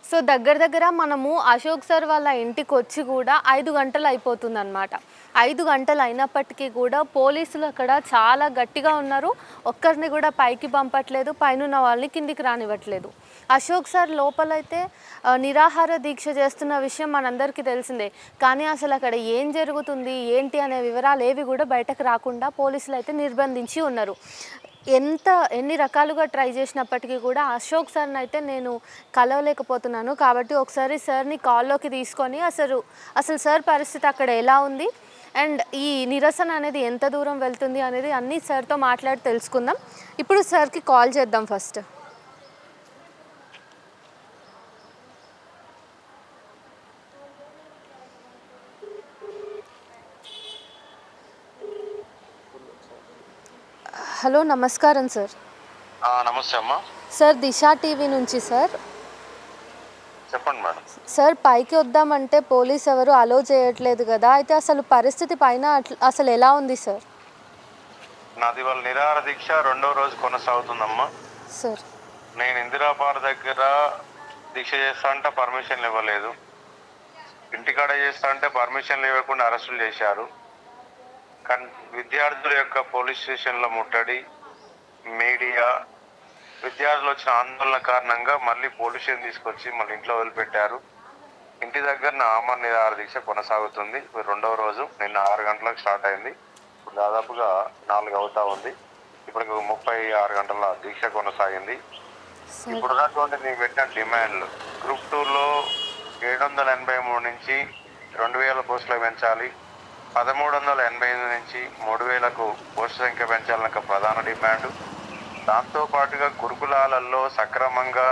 So, దగ్గర దగ్గర మనము అశోక్ సార్ వాళ్ళ ఇంటికొచ్చి గూడా 5 గంటలు అయిపోతుందనమాట. 5 గంటలు అయినప్పటికీ గూడా పోలీసులు అక్కడ చాలా గట్టిగా ఉన్నారు. ఒక్కరిని గూడా పైకి పంపట్లేదు. పైనున్న వాళ్ళని కిందికి రానివ్వట్లేదు. అశోక్ సార్ లోపలైతే నిరాహార దీక్ష చేస్తున్న విషయం మనందరికీ తెలిసిందే. కానీ అసలక్కడ ఏం జరుగుతుంది, ఏంటి అనే వివరాలేవి గూడా బయటకు రాకుండా పోలీసులైతే నిర్బంధించి ఉన్నారు. ఎన్ని రకాలుగా ట్రై చేసినప్పటికీ కూడా అశోక్ సార్‌నైతే నేను కలవలేకపోతున్నాను. కాబట్టి ఒకసారి సార్‌ని కాల్‌లోకి తీసుకొని అసలు సార్ పరిస్థితి అక్కడ ఎలా ఉంది? అండ్ ఈ నిరసన అనేది ఎంత దూరం వెళ్తుంది అనేది అన్నీ సార్‌తో మాట్లాడి తెలుసుకుందాం. ఇప్పుడు సార్‌కి కాల్ చేద్దాం ఫస్ట్. హలో! నమస్కారం సార్. నమస్తే అమ్మా. సార్ దిశ టీవీ నుంచి సార్. చెప్పండి మేడం. సార్ పైకి వద్దామంటే పోలీస్ ఎవరు అలో చేయట్లేదు గదా! అయితే అసలు పరిస్థితి పైన అసలు ఎలా ఉంది సార్? నాది ఇవాళ నిరాహార దీక్ష రెండో రోజు కొనసాగుతుందమ్మా. సార్. నేను ఇందిరా పార్క్ దగ్గర దీక్ష చేస్తా అంటే పర్మిషన్లు ఇవ్వలేదు. ఇంటికాడ చేస్తా అంటే పర్మిషన్లు ఇవ్వకుండా అరెస్టులు చేశారు. కానీ విద్యార్థుల యొక్క పోలీస్ స్టేషన్ల ముట్టడి, మీడియా, విద్యార్థులు వచ్చిన ఆందోళన కారణంగా మళ్ళీ పోలీస్ స్టేషన్ తీసుకొచ్చి మళ్ళీ ఇంట్లో వదిలిపెట్టారు. ఇంటి దగ్గర నా ఆమరణ నిరాహార దీక్ష కొనసాగుతుంది. రెండవ రోజు నిన్న 6 గంటలకు స్టార్ట్ అయింది. ఇప్పుడు దాదాపుగా 4 అవుతా ఉంది. ఇప్పటికి 36 గంటల దీక్ష కొనసాగింది. ఇప్పుడు ఉన్నటువంటి నేను పెట్టిన డిమాండ్లు గ్రూప్ 2లో 783 నుంచి 2000 పోస్టులు పెంచాలి, 1388 నుంచి 3000కు పోస్టు సంఖ్య పెంచాలని ఒక ప్రధాన డిమాండ్. దాంతో పాటుగా గురుకులాలలో సక్రమంగా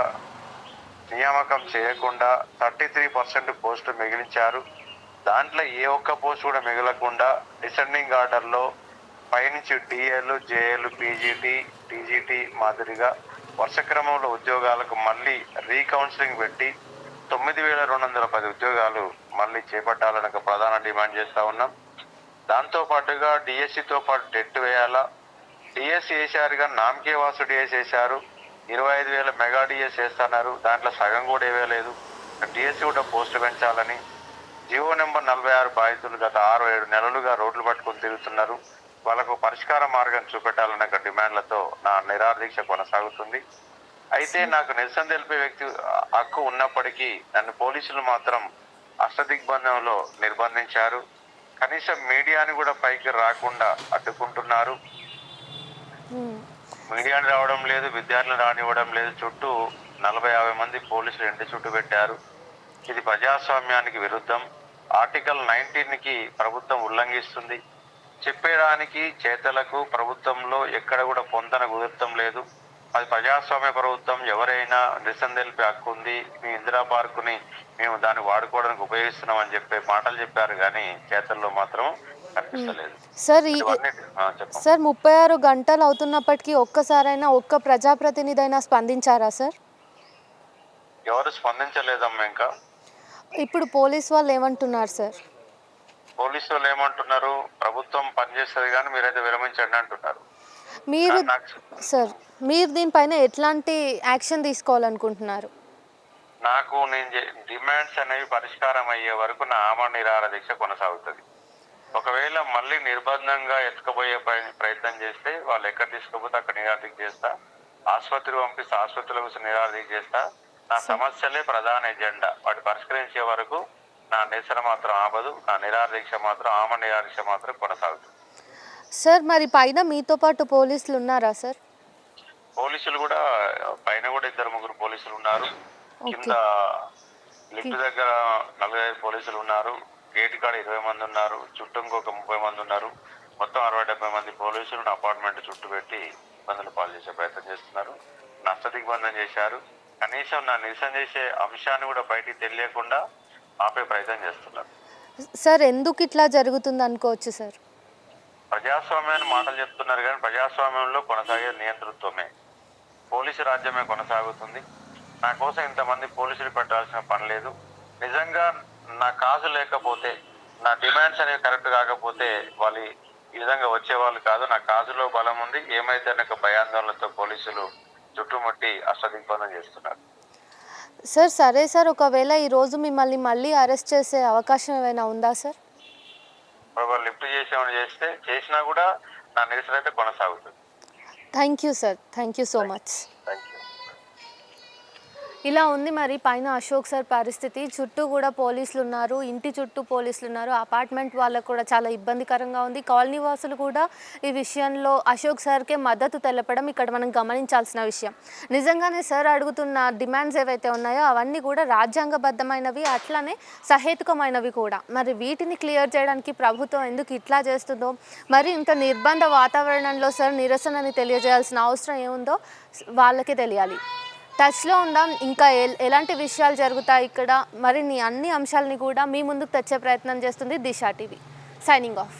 నియామకం చేయకుండా 33% పోస్టు మిగిలించారు. దాంట్లో ఏ ఒక్క పోస్ట్ కూడా మిగలకుండా డిసెండింగ్ ఆర్డర్లో పైనుంచి డిఏలు, జేఏలు, పీజీటీ, టీజీటీ మాదిరిగా వరుస క్రమంలో ఉద్యోగాలకు మళ్ళీ రీకౌన్సిలింగ్ పెట్టి 9210 ఉద్యోగాలు మళ్ళీ చేపట్టాలని ఒక ప్రధాన డిమాండ్ చేస్తూ ఉన్నాం. దాంతో పాటుగా డిఎస్సితో పాటు టెట్ వేయాలా. డిఎస్సి వేశారు కానీ నామకే వాసు డిఎస్ వేశారు. 25,000 మెగా డిఎస్ వేస్తున్నారు. దాంట్లో సగం కూడా ఇవ్వలేదు. డిఎస్సి కూడా పోస్టు పెంచాలని, జియో నెంబర్ 46 బాధితులు గత 6-7 నెలలుగా రోడ్లు పట్టుకొని తిరుగుతున్నారు. వాళ్ళకు పరిష్కార మార్గం చూపెట్టాలన్న డిమాండ్లతో నా నిరాహార దీక్ష కొనసాగుతుంది. అయితే నాకు నిరసన తెలిపే వ్యక్తి హక్కు ఉన్నప్పటికీ నన్ను పోలీసులు మాత్రం అష్టదిగ్బంధంలో నిర్బంధించారు. కనీసం మీడియాని కూడా పైకి రాకుండా అడ్డుకుంటున్నారు. మీడియాని రావడం లేదు, విద్యార్థులను రానివ్వడం లేదు. చుట్టూ 40-50 మంది పోలీసులు ఇంటి చుట్టూ పెట్టారు. ఇది ప్రజాస్వామ్యానికి విరుద్ధం. ఆర్టికల్ 19కి ప్రభుత్వం ఉల్లంఘిస్తుంది. చెప్పేదానికి చేతలకు ప్రభుత్వంలో ఎక్కడ కూడా పొంతన కుదరటం లేదు. అది ప్రజాస్వామ్య ప్రభుత్వం. ఎవరైనా నిరసన తెలిపే హక్కు ఉంది. మీ ఇందిరా పార్కుని మేము దాన్ని వాడుకోవడానికి ఉపయోగిస్తున్నాం అని చెప్పే మాటలు చెప్పారు కానీ చేతల్లో మాత్రం కనిపిస్తలేదు. సార్ 36 గంటలు అవుతున్నప్పటికీ ఒక్కసారైనా ఒక్క ప్రజాప్రతినిధి స్పందించారా సార్? ఎవరు స్పందించలేదమ్మా. ఇంకా ఇప్పుడు పోలీస్ వాళ్ళు ఏమంటున్నారు సార్? పోలీసు వాళ్ళు ఏమంటున్నారు, ప్రభుత్వం పనిచేస్తుంది కానీ మీరైతే విరమించండి అంటున్నారు. మీరు దీనిపైన ఎట్లాంటి యాక్షన్ తీసుకోవాలనుకుంటున్నారు? నేను డిమాండ్స్ అనేవి పరిష్కారం అయ్యే వరకు నా ఆమరణ నిరాహార దీక్ష కొనసాగుతుంది. ఒకవేళ మళ్ళీ నిర్బంధంగా ఎత్తుకుపోయే ప్రయత్నం చేస్తే వాళ్ళు ఎక్కడ తీసుకుపోతే అక్కడ నిరాహార దీక్ష చేస్తా. ఆసుపత్రి పంపిస్తే ఆసుపత్రిలో నిరాహార దీక్ష చేస్తా. నా సమస్యలే ప్రధాన ఎజెండా. వాటి పరిష్కరించే వరకు నా నిరసన మాత్రం ఆపదు. నా నిరాహార దీక్ష మాత్రం ఆమరణ నిరాహార దీక్ష మాత్రం కొనసాగుతుంది. సార్ మరి పైన మీతో పాటు పోలీసులు ఉన్నారా సార్? పోలీసులు కూడా పైన కూడా 2-3 పోలీసులు ఉన్నారు. కింద లిఫ్ట్ దగ్గర 45 పోలీసులు ఉన్నారు. గేట్ కాడ 20 మంది ఉన్నారు. చుట్టూ ఇంకొక 30 మంది ఉన్నారు. మొత్తం 60-70 మంది పోలీసులు నా అపార్ట్మెంట్ చుట్టూ పెట్టి ఇబ్బందులు పాలు చేసే ప్రయత్నం చేస్తున్నారు. నష్టదిగ్బంధం చేశారు. కనీసం నా నిరసన చేసే అంశాన్ని కూడా బయటికి తెలియకుండా ఆపే ప్రయత్నం చేస్తున్నారు. సార్ ఎందుకు ఇట్లా జరుగుతుంది అనుకోవచ్చు సార్? ప్రజాస్వామ్యాన్ని మాటలు చెప్తున్నారు కానీ ప్రజాస్వామ్యంలో కొనసాగే నియంతృత్వమే, పోలీసు రాజ్యమే కొనసాగుతుంది. నా కోసం ఇంతమంది పోలీసులు పెట్టాల్సిన పని లేదు. నిజంగా నా కాజు లేకపోతే, నా డిమాండ్స్ అనేవి కరెక్ట్ కాకపోతే వాళ్ళు ఈ విధంగా వచ్చేవాళ్ళు కాదు. నా కాజులో బలం ఉంది. ఏమైతే నాకు భయాందోళనతో పోలీసులు చుట్టుముట్టి అష్టదిగ్బంధం చేస్తున్నారు. సార్ సరే సార్, ఒకవేళ ఈరోజు మిమ్మల్ని మళ్ళీ అరెస్ట్ చేసే అవకాశం ఏమైనా ఉందా సార్? ఒకవేళ లిఫ్ట్ చేసినా కూడా నా నిరసన అయితే కొనసాగుతుంది. Thank you sir, thank you so much. Thank you. ఇలా ఉంది మరి పైన అశోక్ సార్ పరిస్థితి. చుట్టూ కూడా పోలీసులు ఉన్నారు, ఇంటి చుట్టూ పోలీసులు ఉన్నారు. అపార్ట్మెంట్ వాళ్ళకు కూడా చాలా ఇబ్బందికరంగా ఉంది. కాలనీ వాసులు కూడా ఈ విషయంలో అశోక్ సార్కే మద్దతు తెలపడం ఇక్కడ మనం గమనించాల్సిన విషయం. నిజంగానే సార్ అడుగుతున్న డిమాండ్స్ ఏవైతే ఉన్నాయో అవన్నీ కూడా రాజ్యాంగబద్ధమైనవి, అట్లానే సహేతుకమైనవి కూడా. మరి వీటిని క్లియర్ చేయడానికి ప్రభుత్వం ఎందుకు ఇట్లా చేస్తుందో, మరి ఇంత నిర్బంధ వాతావరణంలో సార్ నిరసనని తెలియజేయాల్సిన అవసరం ఏముందో వాళ్ళకే తెలియాలి. టచ్లో ఉందాం. ఇంకా ఎలాంటి విషయాలు జరుగుతాయి ఇక్కడ, మరిన్ని అన్ని అంశాలని కూడా మీ ముందుకు తెచ్చే ప్రయత్నం చేస్తుంది దిశ టీవీ. Signing off.